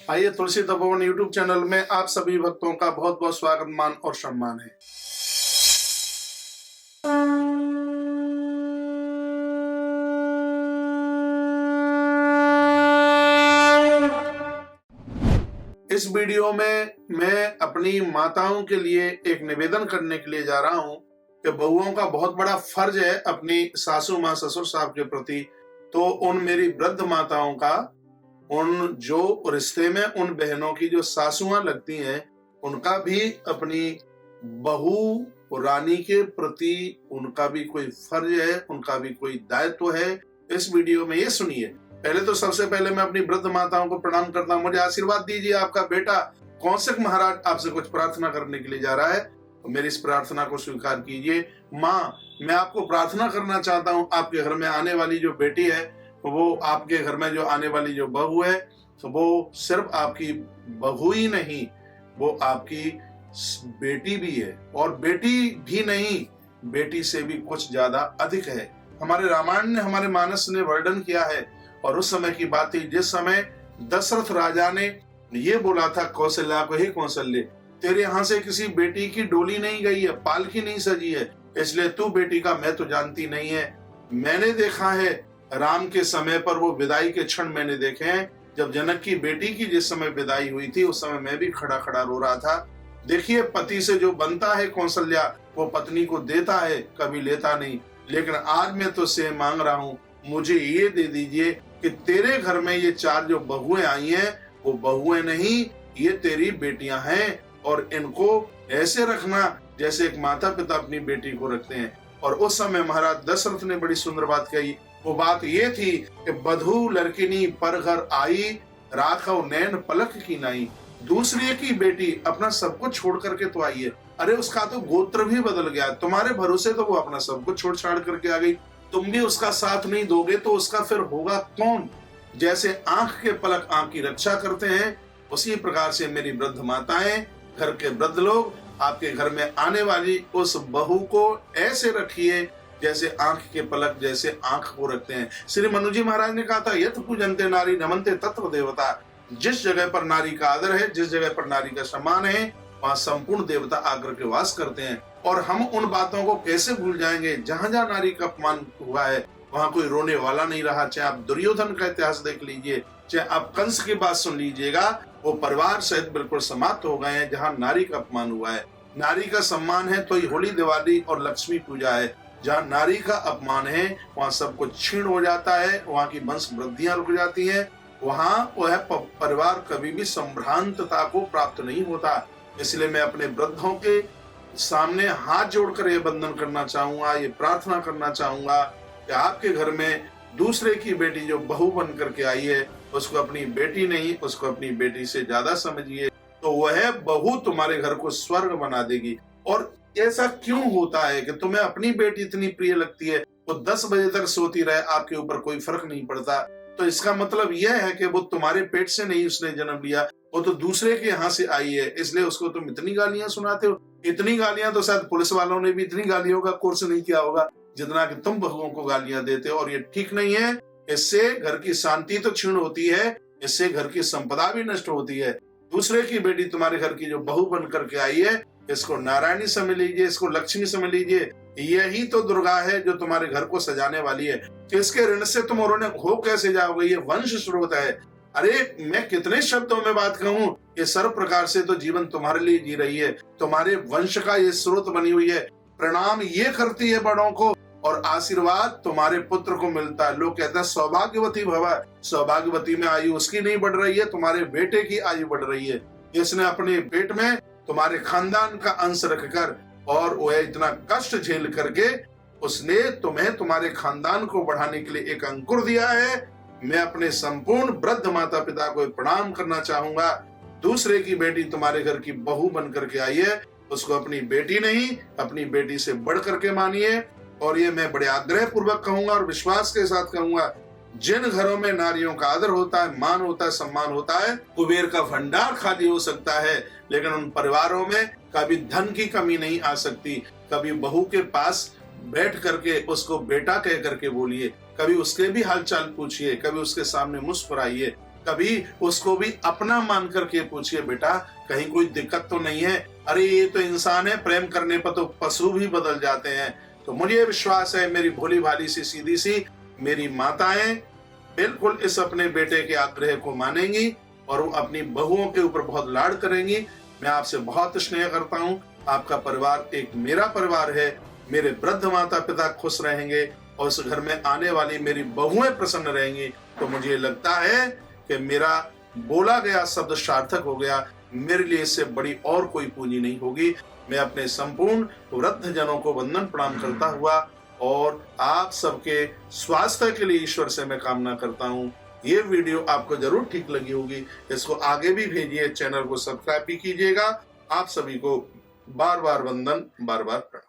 आइए तुलसी Tapovan YouTube channel में आप सभी भक्तों का बहुत बहुत स्वागत मान और सम्मान है। इस वीडियो में मैं अपनी माताओं के लिए एक निवेदन करने के लिए जा रहा हूं कि बहुओं का बहुत बड़ा फर्ज है अपनी सासू माँ ससुर साहब के प्रति। तो उन मेरी वृद्ध माताओं का, उन जो रिश्ते में उन बहनों की जो सासुआं लगती हैं, उनका भी अपनी बहू रानी के प्रति उनका भी कोई फर्ज है, उनका भी कोई दायित्व है। इस वीडियो में ये सुनिए। पहले तो सबसे पहले मैं अपनी वृद्ध माताओं को प्रणाम करता हूँ। मुझे आशीर्वाद दीजिए। आपका बेटा कौशिक महाराज आपसे कुछ प्रार्थना करने के लिए जा रहा है, तो मेरी इस प्रार्थना को स्वीकार कीजिए। माँ, मैं आपको प्रार्थना करना चाहता हूँ, आपके घर में आने वाली जो बेटी है, वो आपके घर में जो आने वाली जो बहू है, तो वो सिर्फ आपकी बहू ही नहीं, वो आपकी बेटी भी है, और बेटी भी नहीं, बेटी से भी कुछ ज्यादा अधिक है। हमारे रामायण ने, हमारे मानस ने वर्णन किया है, और उस समय की बात थी जिस समय दशरथ राजा ने ये बोला था कौशल्या को, हे कौशल्य, तेरे यहाँ से किसी बेटी की डोली नहीं गई है, पालकी नहीं सजी है, इसलिए तू बेटी का मैं तो जानती नहीं है। मैंने देखा है राम के समय पर वो विदाई के क्षण मैंने देखे हैं। जब जनक की बेटी की जिस समय विदाई हुई थी, उस समय मैं भी खड़ा खड़ा रो रहा था। देखिए, पति से जो बनता है कौशल्या, वो पत्नी को देता है, कभी लेता नहीं। लेकिन आज मैं तुझसे मांग रहा हूँ, मुझे ये दे दीजिए कि तेरे घर में ये चार जो बहुएं आई हैं, वो बहुएं नहीं, ये तेरी बेटियां हैं, और इनको ऐसे रखना जैसे एक माता पिता अपनी बेटी को रखते हैं। और उस समय महाराज दशरथ ने बड़ी सुंदर बात कही। वो बात ये थी कि बधू लड़किनी पर घर आई, राखव नैन पलक की नाई। दूसरी की बेटी अपना सब कुछ छोड़ करके तो आई है, अरे उसका तो गोत्र भी बदल गया, तुम्हारे भरोसे तो वो अपना सब कुछ छोड़ छाड़ करके आ गई। तुम भी उसका साथ नहीं दोगे तो उसका फिर होगा कौन? जैसे आंख के पलक आंख की रक्षा करते हैं, उसी प्रकार से मेरी वृद्ध माताएं, घर के वृद्ध लोग, आपके घर में आने वाली उस बहू को ऐसे रखिए जैसे आंख के पलक जैसे आंख को रखते हैं। श्री मनु जी महाराज ने कहा था, यथ पूजन्ते नारी नमन्ते तत्र देवता। जिस जगह पर नारी का आदर है, जिस जगह पर नारी का सम्मान है, वहाँ संपूर्ण देवता आकर के वास करते हैं। और हम उन बातों को कैसे भूल जाएंगे? जहाँ जहाँ नारी का अपमान हुआ है, वहाँ कोई रोने वाला नहीं रहा। चाहे आप दुर्योधन का इतिहास देख लीजिए, चाहे आप कंस की बात सुन लीजिएगा, वो परिवार सहित बिल्कुल समाप्त हो गए हैं जहाँ नारी का अपमान हुआ है। नारी का सम्मान है तो होली, दिवाली और लक्ष्मी पूजा है। जहाँ नारी का अपमान है, वहाँ सब कुछ क्षीण हो जाता है, वहाँ की वंश वृद्धियां रुक जाती हैं, वहाँ वह परिवार कभी भी संभ्रांतता को प्राप्त नहीं होता। इसलिए मैं अपने वृद्धों के सामने हाथ जोड़कर ये बंधन करना चाहूंगा, ये प्रार्थना करना चाहूंगा कि आपके घर में दूसरे की बेटी जो बहू बन करके आई है, उसको अपनी बेटी नहीं, उसको अपनी बेटी से ज्यादा समझिए, तो वह बहू तुम्हारे घर को स्वर्ग बना देगी। और ऐसा क्यों होता है कि तुम्हें अपनी बेटी इतनी प्रिय लगती है, वो 10 बजे तक सोती रहे, आपके ऊपर कोई फर्क नहीं पड़ता? तो इसका मतलब यह है कि वो तुम्हारे पेट से नहीं उसने जन्म लिया, वो तो दूसरे के यहाँ से आई है, इसलिए उसको तुम इतनी गालियां सुनाते हो। इतनी गालियां तो शायद पुलिस वालों ने भी इतनी गालियों का कोर्स नहीं किया होगा जितना कि तुम बहुओं को गालियां देते हो। और ये ठीक नहीं है। इससे घर की शांति तो क्षीण होती है, इससे घर की संपदा भी नष्ट होती है। दूसरे की बेटी तुम्हारे घर की जो बहू बन करके आई है, इसको नारायणी समझ लीजिए, इसको लक्ष्मी समझ लीजिए। यही तो दुर्गा है जो तुम्हारे घर को सजाने वाली है। इसके ऋण से तुम और हो कैसे जाओगे? ये वंश स्रोत है। अरे मैं कितने शब्दों में बात कहूँ, ये सर्व प्रकार से तो जीवन तुम्हारे लिए जी रही है, तुम्हारे वंश का ये स्रोत बनी हुई है। प्रणाम ये करती है बड़ों को, और आशीर्वाद तुम्हारे पुत्र को मिलता है। लोग कहते हैं सौभाग्यवती भव। सौभाग्यवती में आयु उसकी नहीं बढ़ रही है, तुम्हारे बेटे की आयु बढ़ रही है। इसने अपने पेट में तुम्हारे खानदान का अंश रखकर, और वह इतना कष्ट झेल करके उसने तुम्हें, तुम्हारे खानदान को बढ़ाने के लिए एक अंकुर दिया है। मैं अपने संपूर्ण वृद्ध माता पिता को प्रणाम करना चाहूंगा। दूसरे की बेटी तुम्हारे घर की बहू बन करके आई है, उसको अपनी बेटी नहीं, अपनी बेटी से बढ़ करके मानिए। और ये मैं बड़े आग्रह पूर्वक कहूंगा और विश्वास के साथ कहूंगा, जिन घरों में नारियों का आदर होता है, मान होता है, सम्मान होता है, कुबेर का भंडार खाली हो सकता है, लेकिन उन परिवारों में कभी धन की कमी नहीं आ सकती। कभी बहू के पास बैठ करके उसको बेटा कह करके बोलिए, कभी उसके भी हालचाल पूछिए, कभी उसके सामने मुस्कुराइए। कभी उसको भी अपना मान करके पूछिए, बेटा कहीं कोई दिक्कत तो नहीं है? अरे ये तो इंसान है, प्रेम करने पर तो पशु भी बदल जाते हैं। तो मुझे विश्वास है मेरी भोली भाली सी सीधी सी मेरी माताएं बिल्कुल इस अपने बेटे के आग्रह को मानेंगी और वो अपनी बहुओं के ऊपर बहुत लाड करेंगी। मैं आपसे बहुत स्नेह करता हूँ। आपका परिवार एक मेरा परिवार है। मेरे वृद्ध माता पिता खुश रहेंगे और उस घर में आने वाली मेरी बहुएं प्रसन्न रहेंगी। तो मुझे लगता है कि मेरा बोला गया शब्द सार्थक हो गया। मेरे लिए इससे बड़ी और कोई पूंजी नहीं होगी। मैं अपने संपूर्ण वृद्ध जनों को वंदन प्रणाम करता हुआ और आप सबके स्वास्थ्य के लिए ईश्वर से मैं कामना करता हूँ। ये वीडियो आपको जरूर ठीक लगी होगी। इसको आगे भी भेजिए, चैनल को सब्सक्राइब भी कीजिएगा। आप सभी को बार बार वंदन, बार बार प्रणाम।